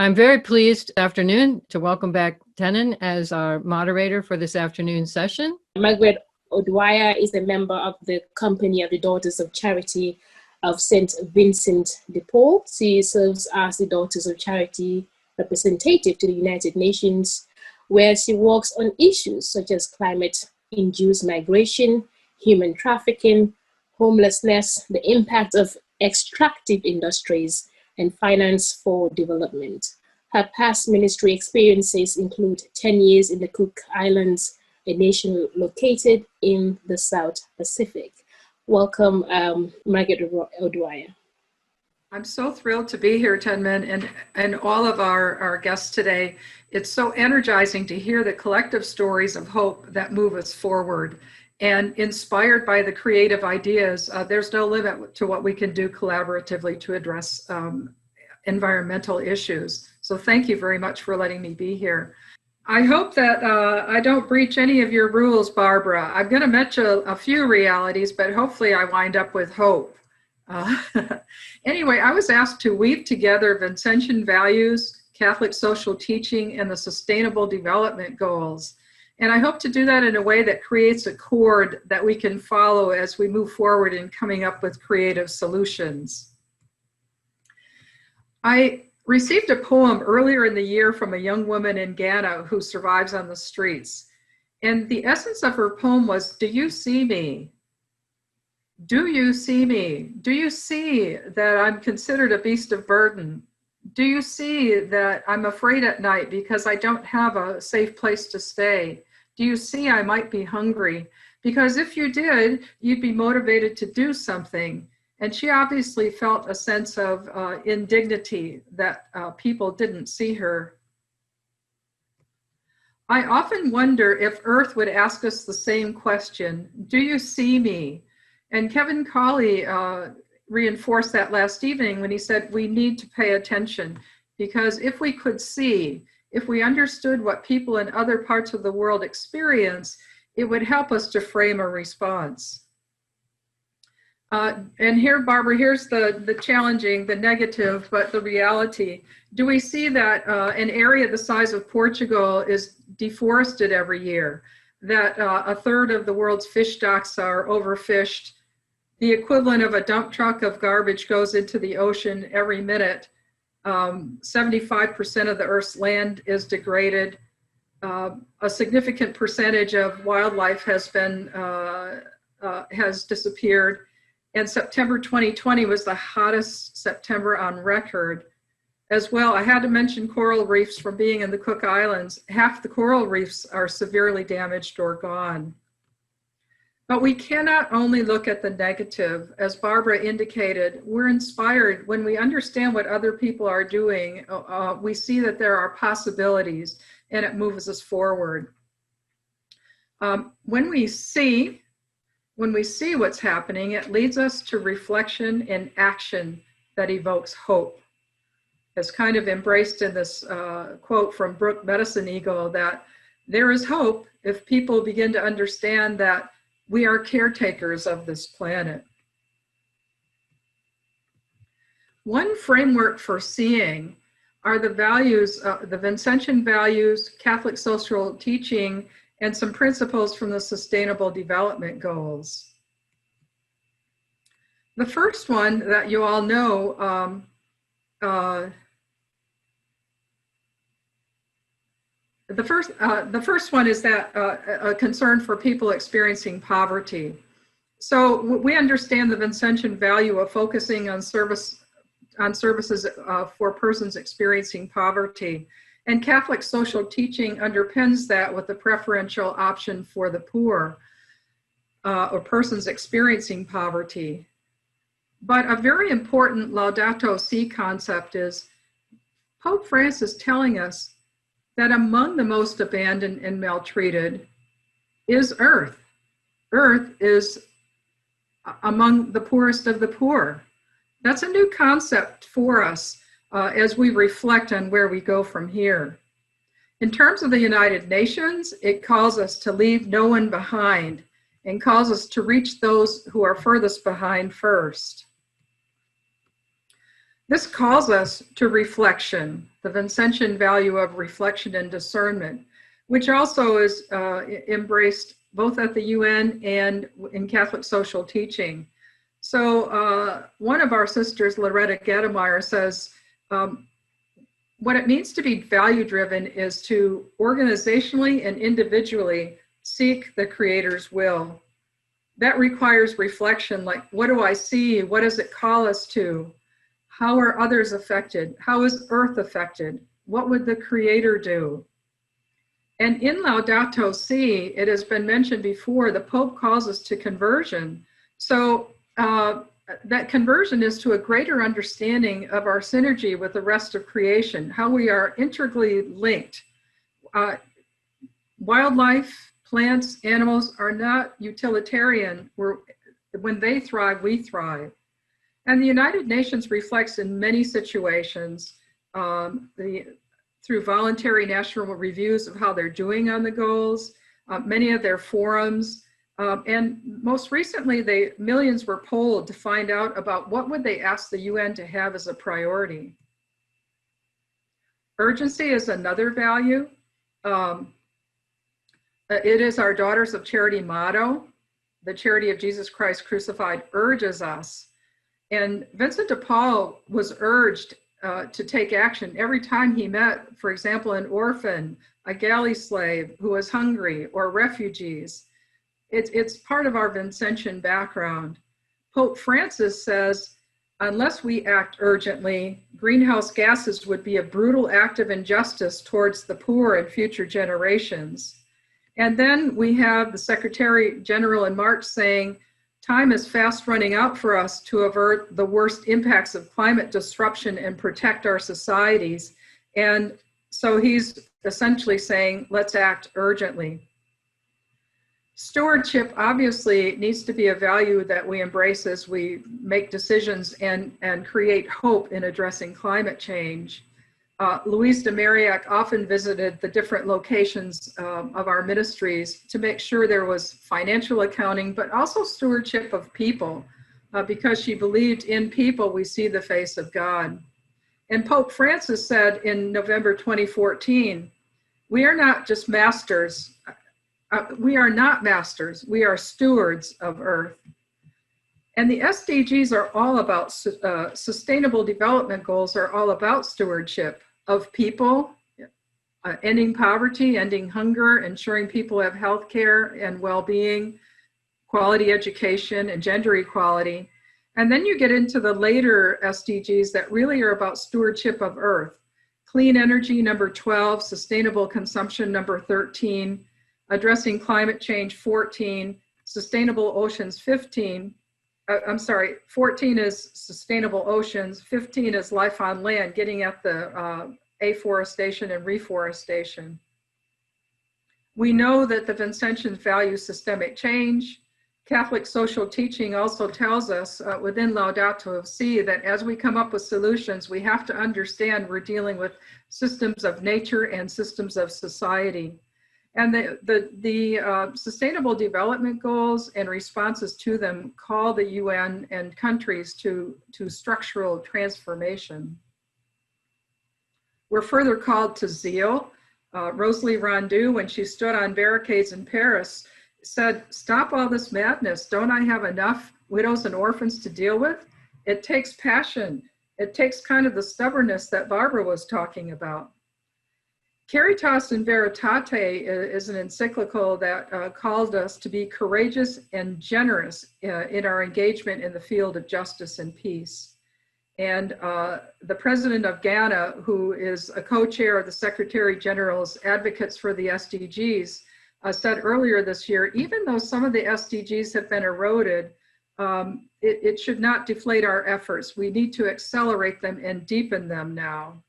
I'm very pleased this afternoon to welcome back Tenon as our moderator for this afternoon session. Margaret O'Dwyer is a member of the Company of the Daughters of Charity of St. Vincent de Paul. She serves as the Daughters of Charity representative to the United Nations, where she works on issues such as climate-induced migration, human trafficking, homelessness, the impact of extractive industries, and finance for development. Her past ministry experiences include 10 years in the Cook Islands, a nation located in the South Pacific. Welcome, Margaret O'Dwyer. I'm so thrilled to be here, Tenman, and all of our guests today. It's so energizing to hear the collective stories of hope that move us forward. And inspired by the creative ideas, there's no limit to what we can do collaboratively to address environmental issues. So thank you very much for letting me be here. I hope that I don't breach any of your rules, Barbara. I'm going to mention a few realities, but hopefully I wind up with hope. Anyway, I was asked to weave together Vincentian values, Catholic social teaching, and the Sustainable Development Goals. And I hope to do that in a way that creates a chord that we can follow as we move forward in coming up with creative solutions. I received a poem earlier in the year from a young woman in Ghana who survives on the streets. And the essence of her poem was, "Do you see me? Do you see me? Do you see that I'm considered a beast of burden? Do you see that I'm afraid at night because I don't have a safe place to stay? Do you see I might be hungry? Because if you did, you'd be motivated to do something." And she obviously felt a sense of indignity that people didn't see her. I often wonder if Earth would ask us the same question, "Do you see me?" And Kevin Colley reinforced that last evening when he said we need to pay attention, because if we could see, if we understood what people in other parts of the world experience, it would help us to frame a response. And here, Barbara, here's the challenging, the negative, but the reality. Do we see that an area the size of Portugal is deforested every year, that a third of the world's fish stocks are overfished, the equivalent of a dump truck of garbage goes into the ocean every minute, 75% of the Earth's land is degraded, a significant percentage of wildlife has disappeared, and September 2020 was the hottest September on record. As well, I had to mention coral reefs from being in the Cook Islands. Half the coral reefs are severely damaged or gone. But we cannot only look at the negative. As Barbara indicated, we're inspired when we understand what other people are doing. We see that there are possibilities and it moves us forward. When we see what's happening, it leads us to reflection and action that evokes hope. It's kind of embraced in this quote from Brooke Medicine Eagle that there is hope if people begin to understand that we are caretakers of this planet. One framework for seeing are the values, the Vincentian values, Catholic social teaching, and some principles from the Sustainable Development Goals. The first one that you all know, the first one is that a concern for people experiencing poverty. So we understand the Vincentian value of focusing on services for persons experiencing poverty. And Catholic social teaching underpins that with the preferential option for the poor or persons experiencing poverty. But a very important Laudato Si concept is Pope Francis telling us that among the most abandoned and maltreated is Earth. Earth is among the poorest of the poor. That's a new concept for us as we reflect on where we go from here. In terms of the United Nations, it calls us to leave no one behind and calls us to reach those who are furthest behind first. This calls us to reflection, the Vincentian value of reflection and discernment, which also is embraced both at the UN and in Catholic social teaching. So one of our sisters, Loretta Gademeyer, says, what it means to be value-driven is to organizationally and individually seek the Creator's will. That requires reflection, like, what do I see? What does it call us to? How are others affected? How is Earth affected? What would the Creator do? And in Laudato Si, it has been mentioned before, the Pope calls us to conversion. So that conversion is to a greater understanding of our synergy with the rest of creation, how we are integrally linked. Wildlife, plants, animals are not utilitarian. When they thrive, we thrive. And the United Nations reflects in many situations through voluntary national reviews of how they're doing on the goals, many of their forums, and most recently, millions were polled to find out about what would they ask the UN to have as a priority. Urgency is another value. It is our Daughters of Charity motto. The charity of Jesus Christ crucified urges us. And Vincent de Paul was urged to take action every time he met, for example, an orphan, a galley slave who was hungry, or refugees. It's part of our Vincentian background. Pope Francis says, unless we act urgently, greenhouse gases would be a brutal act of injustice towards the poor and future generations. And then we have the Secretary General in March saying, time is fast running out for us to avert the worst impacts of climate disruption and protect our societies. And so he's essentially saying, let's act urgently. Stewardship obviously needs to be a value that we embrace as we make decisions and create hope in addressing climate change. Louise de Marillac often visited the different locations of our ministries to make sure there was financial accounting, but also stewardship of people, because she believed in people we see the face of God. And Pope Francis said in November 2014, we are not just masters. We are not masters, we are stewards of Earth. And the SDGs are all about, sustainable development goals are all about stewardship of people, ending poverty, ending hunger, ensuring people have health care and well-being, quality education, and gender equality. And then you get into the later SDGs that really are about stewardship of Earth. Clean energy, number 12, sustainable consumption, number 13, addressing climate change, 14, sustainable oceans, 15. 14 is sustainable oceans, 15 is life on land, getting at the afforestation and reforestation. We know that the Vincentians value systemic change. Catholic social teaching also tells us within Laudato Si that as we come up with solutions, we have to understand we're dealing with systems of nature and systems of society. And the Sustainable Development Goals and responses to them call the UN and countries to structural transformation. We're further called to zeal. Rosalie Rondeau, when she stood on barricades in Paris, said, stop all this madness. Don't I have enough widows and orphans to deal with? It takes passion. It takes kind of the stubbornness that Barbara was talking about. Caritas in Veritate is an encyclical that called us to be courageous and generous in our engagement in the field of justice and peace. And the president of Ghana, who is a co-chair of the Secretary General's Advocates for the SDGs, said earlier this year, even though some of the SDGs have been eroded, it should not deflate our efforts. We need to accelerate them and deepen them now.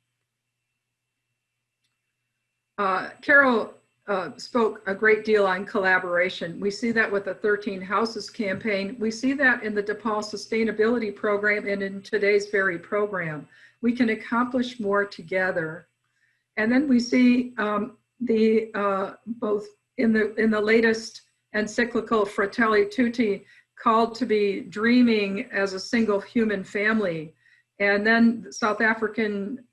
Carol spoke a great deal on collaboration. We see that with the 13 Houses campaign. We see that in the DePaul Sustainability Program and in today's very program. We can accomplish more together. And then we see both in the latest encyclical Fratelli Tutti called to be dreaming as a single human family. And then Southern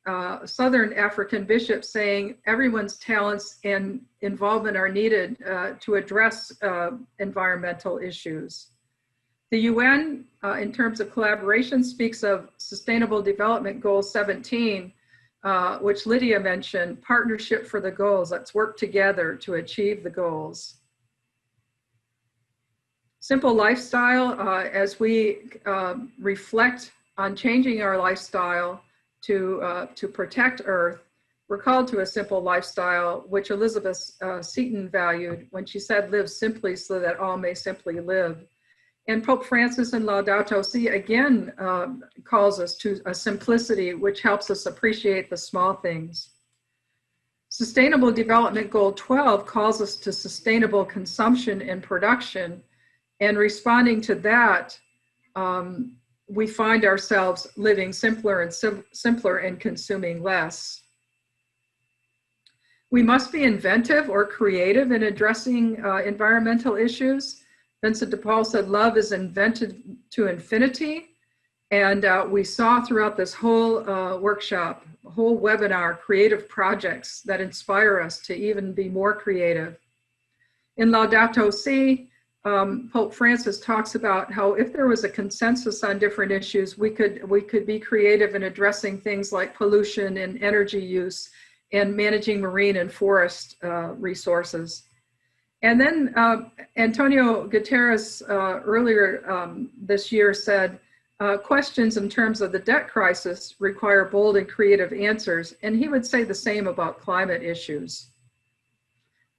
African bishop saying everyone's talents and involvement are needed to address environmental issues. The UN, in terms of collaboration, speaks of Sustainable Development Goal 17, which Lydia mentioned, partnership for the goals. Let's work together to achieve the goals. Simple lifestyle, as we reflect on changing our lifestyle to protect Earth, we're called to a simple lifestyle, which Elizabeth Seton valued when she said, live simply so that all may simply live. And Pope Francis in Laudato Si again calls us to a simplicity which helps us appreciate the small things. Sustainable Development Goal 12 calls us to sustainable consumption and production. And responding to that, we find ourselves living simpler and consuming less. We must be inventive or creative in addressing environmental issues. Vincent de Paul said, love is invented to infinity. And we saw throughout this whole workshop, whole webinar, creative projects that inspire us to even be more creative. In Laudato Si, Pope Francis talks about how if there was a consensus on different issues, we could be creative in addressing things like pollution and energy use and managing marine and forest resources. And then Antonio Guterres earlier this year said, questions in terms of the debt crisis require bold and creative answers. And he would say the same about climate issues.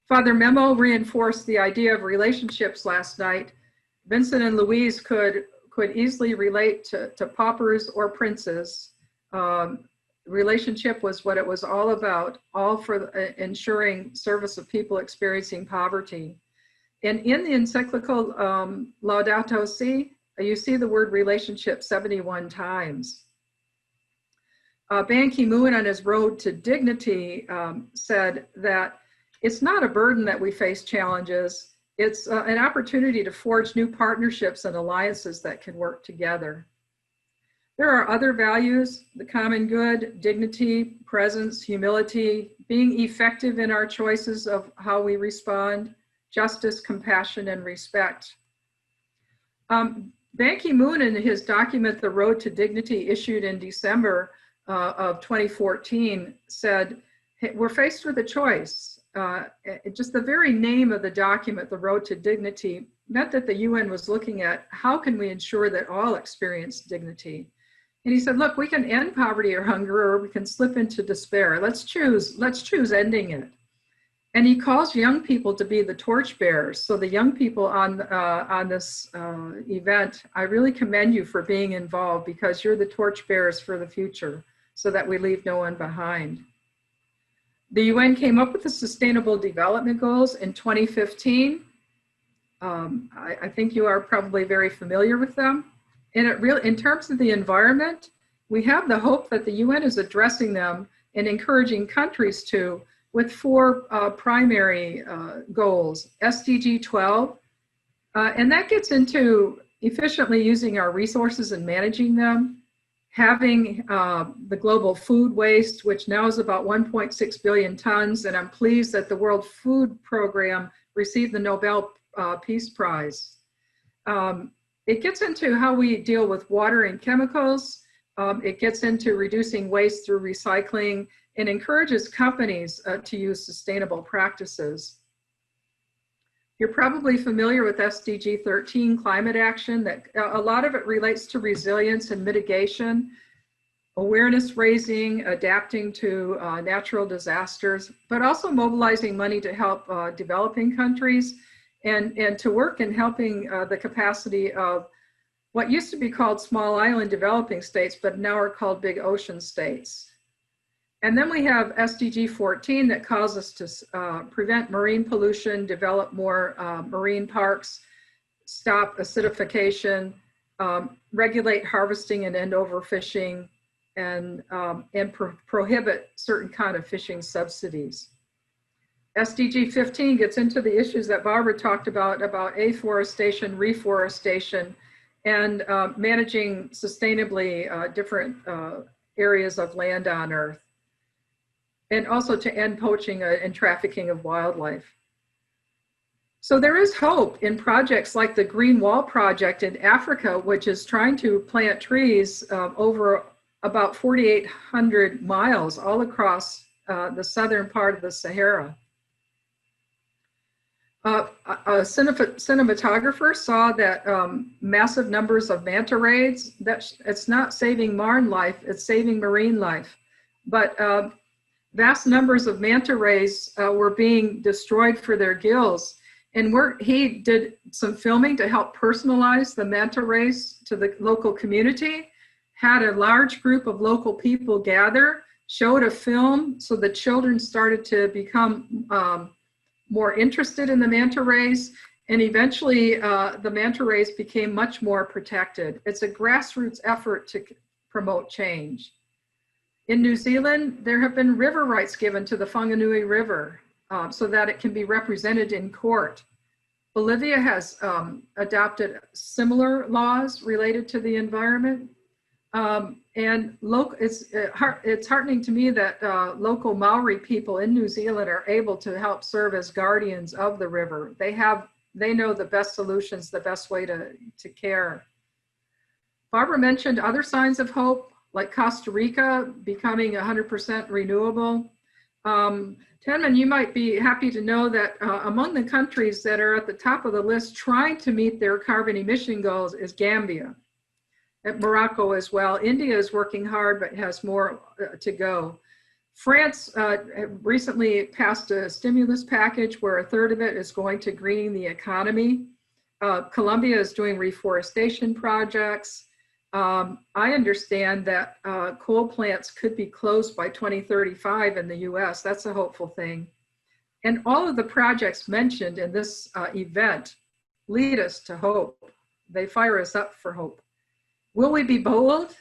Father Memo reinforced the idea of relationships last night. Vincent and Louise could easily relate to paupers or princes. Relationship was what it was all about, all for ensuring service of people experiencing poverty. And in the encyclical Laudato Si, you see the word relationship 71 times. Ban Ki-moon on his road to dignity said that it's not a burden that we face challenges, it's an opportunity to forge new partnerships and alliances that can work together. There are other values, the common good, dignity, presence, humility, being effective in our choices of how we respond, justice, compassion, and respect. Ban Ki-moon in his document, The Road to Dignity, issued in December of 2014, said, hey, we're faced with a choice. Just the very name of the document, The Road to Dignity, meant that the UN was looking at how can we ensure that all experience dignity. And he said, look, we can end poverty or hunger, or we can slip into despair. Let's choose ending it. And he calls young people to be the torchbearers. So the young people on this event, I really commend you for being involved, because you're the torchbearers for the future so that we leave no one behind. The UN came up with the Sustainable Development Goals in 2015. I think you are probably very familiar with them. And in terms of the environment, we have the hope that the UN is addressing them and encouraging countries to, with 4 primary goals, SDG 12, and that gets into efficiently using our resources and managing them, having the global food waste, which now is about 1.6 billion tons, and I'm pleased that the World Food Program received the Nobel Peace Prize. It gets into how we deal with water and chemicals. It gets into reducing waste through recycling, and encourages companies to use sustainable practices. You're probably familiar with SDG 13, climate action, that a lot of it relates to resilience and mitigation, awareness raising, adapting to natural disasters, but also mobilizing money to help developing countries and to work in helping the capacity of what used to be called small island developing states, but now are called big ocean states. And then we have SDG 14 that calls us to prevent marine pollution, develop more marine parks, stop acidification, regulate harvesting and end overfishing, and prohibit certain kind of fishing subsidies. SDG 15 gets into the issues that Barbara talked about afforestation, reforestation, and managing sustainably different areas of land on Earth, and also to end poaching and trafficking of wildlife. So there is hope in projects like the Green Wall Project in Africa, which is trying to plant trees over about 4,800 miles all across the southern part of the Sahara. A cinematographer saw that massive numbers of manta rays, it's not saving marine life, it's saving marine life. But vast numbers of manta rays were being destroyed for their gills. And he did some filming to help personalize the manta rays to the local community, had a large group of local people gather, showed a film, so the children started to become more interested in the manta rays, and eventually the manta rays became much more protected. It's a grassroots effort to promote change. In New Zealand, there have been river rights given to the Whanganui River so that it can be represented in court. Bolivia has adopted similar laws related to the environment. And it's heartening to me that local Maori people in New Zealand are able to help serve as guardians of the river. They know the best solutions, the best way to care. Barbara mentioned other signs of hope, like Costa Rica becoming 100% renewable. Tenman, you might be happy to know that among the countries that are at the top of the list trying to meet their carbon emission goals is Gambia. At Morocco as well. India is working hard, but has more to go. France recently passed a stimulus package where a third of it is going to greening the economy. Colombia is doing reforestation projects. I understand that coal plants could be closed by 2035 in the US. That's a hopeful thing. And all of the projects mentioned in this event lead us to hope. They fire us up for hope. Will we be bold?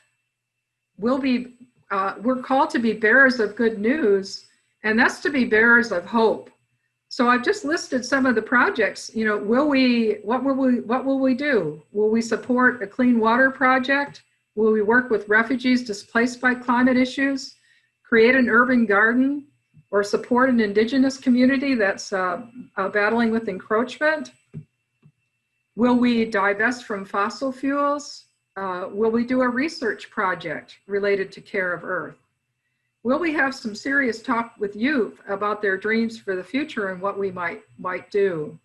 We're called to be bearers of good news, and that's to be bearers of hope. So I've just listed some of the projects. You know, what will we do? Will we support a clean water project? Will we work with refugees displaced by climate issues? Create an urban garden? Or support an indigenous community that's battling with encroachment? Will we divest from fossil fuels? Will we do a research project related to care of Earth? Will we have some serious talk with youth about their dreams for the future and what we might do?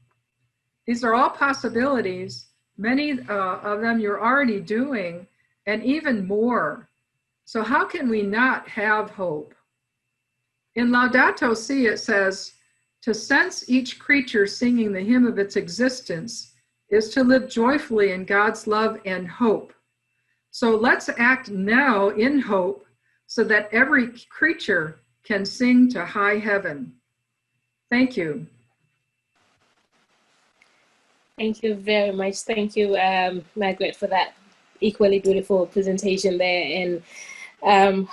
These are all possibilities. Many of them you're already doing, and even more. So how can we not have hope? In Laudato Si, it says, to sense each creature singing the hymn of its existence is to live joyfully in God's love and hope. So let's act now in hope so that every creature can sing to high heaven. Thank you. Thank you very much. Thank you, Margaret, for that equally beautiful presentation there. And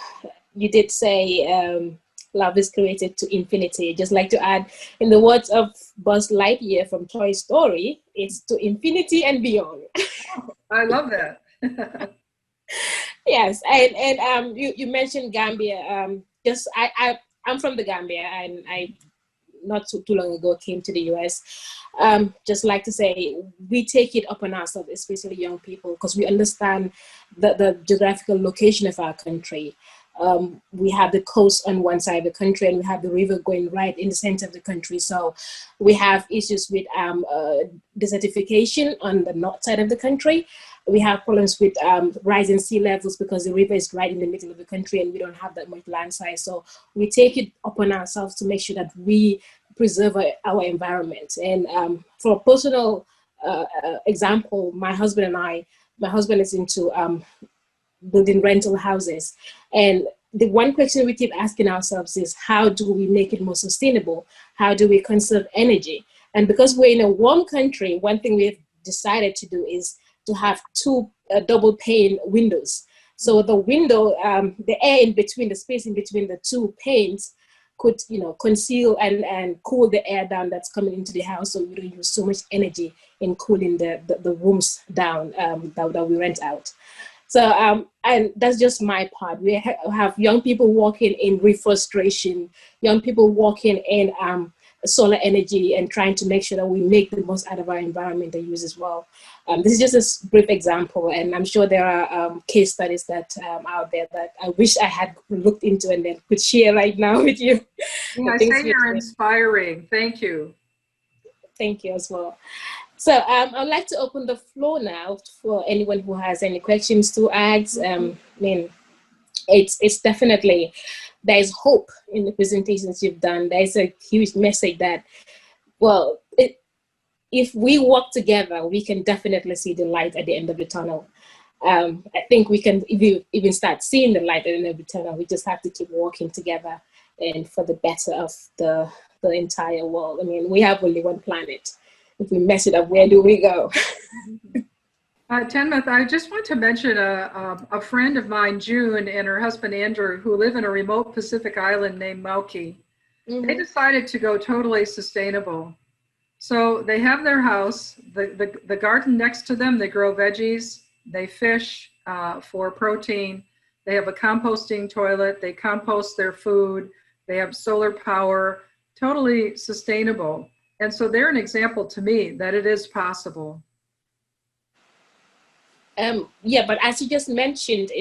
you did say love is created to infinity. Just like to add, in the words of Buzz Lightyear from Toy Story, it's to infinity and beyond. I love that. Yes, and you mentioned Gambia. I'm from the Gambia, and I not too long ago came to the US. Just like to say, we take it upon ourselves, especially young people, because we understand the geographical location of our country. We have the coast on one side of the country, and we have the river going right in the center of the country. So we have issues with desertification on the north side of the country. We have problems with rising sea levels because the river is right in the middle of the country and we don't have that much land size. So we take it upon ourselves to make sure that we preserve our environment. And for a personal example, my husband is into building rental houses. And the one question we keep asking ourselves is, how do we make it more sustainable? How do we conserve energy? And because we're in a warm country, one thing we've decided to do is to have two double pane windows. So the window, the air in between, the space in between the two panes could, you know, conceal and cool the air down that's coming into the house, so we don't use so much energy in cooling the rooms down that we rent out. So, and that's just my part. We have young people working in reforestation, young people working in solar energy, and trying to make sure that we make the most out of our environment and use as well. This is just a brief example, and I'm sure there are case studies that out there that I wish I had looked into and then could share right now with you. Yeah, I say you're inspiring. Thank you. Thank you as well. So I'd like to open the floor now for anyone who has any questions to ask. I mean, it's definitely, there's hope in the presentations you've done. There's a huge message that, well, if we work together, we can definitely see the light at the end of the tunnel. I think we can even start seeing the light at the end of the tunnel. We just have to keep working together and for the better of the entire world. I mean, we have only one planet. If we mess it up, where do we go? Tenmuth, I just want to mention a friend of mine, June, and her husband, Andrew, who live in a remote Pacific island named Mauki. Mm-hmm. They decided to go totally sustainable. So they have their house, the garden next to them, they grow veggies, they fish for protein, they have a composting toilet, they compost their food, they have solar power, totally sustainable. And so they're an example to me that it is possible. Yeah, but as you just mentioned,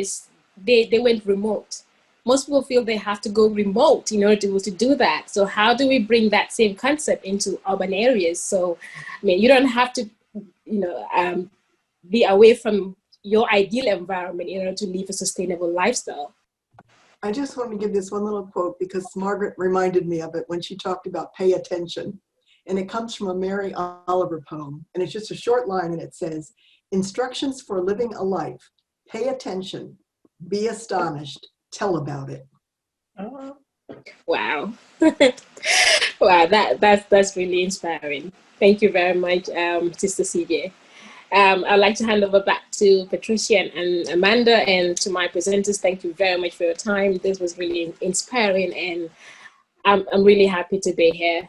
they went remote. Most people feel they have to go remote in order to do that. So how do we bring that same concept into urban areas? So, I mean, you don't have to, you know, be away from your ideal environment in order to live a sustainable lifestyle. I just want to give this one little quote because Margaret reminded me of it when she talked about pay attention. And it comes from a Mary Oliver poem. And it's just a short line, and it says, "Instructions for living a life. Pay attention. Be astonished. Tell about it." Oh. Wow. Wow, that's really inspiring. Thank you very much, Sister CJ. I'd like to hand over back to Patricia and Amanda, and to my presenters. Thank you very much for your time. This was really inspiring, and I'm really happy to be here.